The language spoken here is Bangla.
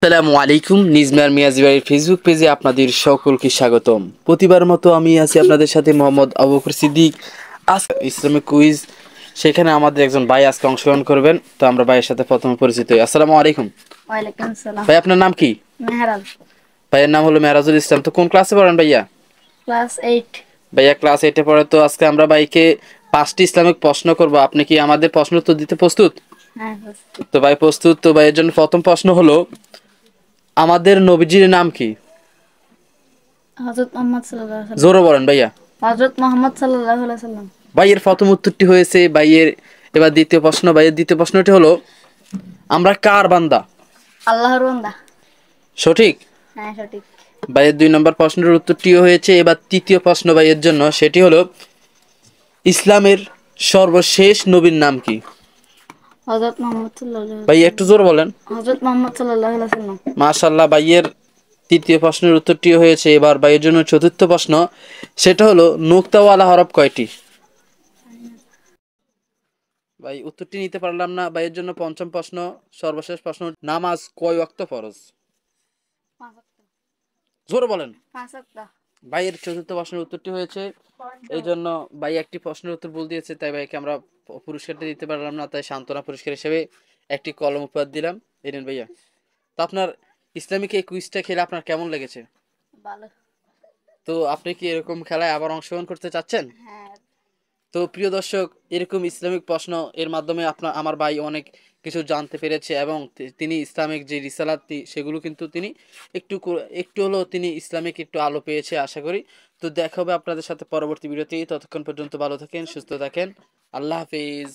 আসসালামু আলাইকুম। নিজমার মিয়াজি বাড়ির ফেসবুক পেজে আপনাদের সকলকে স্বাগতম। প্রতিবার মতো আমি আছি আপনাদের সাথে মোহাম্মদ আবু বকর সিদ্দিক। আজ ইসলামিক কুইজ, সেখানে আমাদের একজন ভাই আজকে অংশগ্রহণ করবেন। তো আমরা ভাইয়ের সাথে প্রথমে পরিচিত হই। আসসালামু আলাইকুম। ওয়ালাইকুম আসসালাম। ভাই, আপনার নাম কি? মেহরাজ। ভাইয়ের নাম হলো মেহরাজুল ইসলাম। তো কোন ক্লাসে পড়েন ভাইয়া? ক্লাস 8। ভাইয়া ক্লাস 8-এ পড়ে। তো আজকে আমরা ভাইকে 5টি ইসলামিক প্রশ্ন করব। আপনি কি আমাদের প্রশ্ন উত্তর দিতে প্রস্তুত? হ্যাঁ, প্রস্তুত। তো ভাই প্রস্তুত। তো ভাইয়ের জন্য প্রথম প্রশ্ন হলো, আমাদের নবীজির নাম কি? হযরত মুহাম্মদ সাল্লাল্লাহু আলাইহি সাল্লাম। জোরে বলেন ভাইয়া। হযরত মুহাম্মদ সাল্লাল্লাহু আলাইহি সাল্লাম। ভাইয়ের প্রথম উত্তরটি হয়েছে। ভাইয়ের এবার দ্বিতীয় প্রশ্ন। ভাইয়ের দ্বিতীয় প্রশ্নটি হলো, আমরা কার বান্দা? আল্লাহর বান্দা। সঠিক। হ্যাঁ, সঠিক। ভাইয়ের 2 নম্বর প্রশ্নের উত্তরটিও হয়েছে। এবার তৃতীয় প্রশ্ন ভাইয়ের জন্য, সেটি হলো, ইসলামের সর্বশেষ নবীর নাম কি? হযরত মুহাম্মদ সাল্লাল্লাহু আলাইহি ভাই একটু জোর বলেন। হযরত মুহাম্মদ সাল্লাল্লাহু আলাইহি সাল্লাম। মাশাআল্লাহ, ভাইয়ের তৃতীয় প্রশ্নের উত্তরটিও হয়েছে। এবার ভাইয়ের জন্য চতুর্থ প্রশ্ন, সেটা হলো, নুক্তাওয়ালা হরফ কয়টি? ভাই উত্তরটি নিতে পারলাম না। ভাইয়ের জন্য পঞ্চম প্রশ্ন, সর্বশেষ প্রশ্ন, নামাজ কয় ওয়াক্ত ফরজ? 5 ওয়াক্ত। জোরে বলেন। 5 ওয়াক্ত। ভাইয়ের চতুর্থ প্রশ্নের উত্তরটি হয়েছে। এই জন্য ভাই একটি প্রশ্নের উত্তর ভুল দিয়েছে, তাই ভাইকে আমরা পুরস্কারটি দিতে পারলাম না। তাই সান্ত্বনা পুরস্কার হিসেবে একটি কলম উপহার দিলাম। এই নেন ভাইয়া। তো আপনার ইসলামিক এই কুইজটা খেলে আপনার কেমন লেগেছে? ভালো। তো আপনি কি এরকম খেলায় আবার অংশগ্রহণ করতে চাচ্ছেন? হ্যাঁ। তো প্রিয় দর্শক, এরকম ইসলামিক প্রশ্ন এর মাধ্যমে আমার ভাই অনেক কিছু জানতে পেরেছে, এবং তিনি ইসলামিক যে রিসালাতটি সেগুলো কিন্তু তিনি একটু হলেও তিনি ইসলামিক একটু আলো পেয়েছে আশা করি। তো দেখা হবে আপনাদের সাথে পরবর্তী ভিডিওতে। ততক্ষণ পর্যন্ত ভালো থাকেন, সুস্থ থাকেন। আল্লাহ হাফেজ।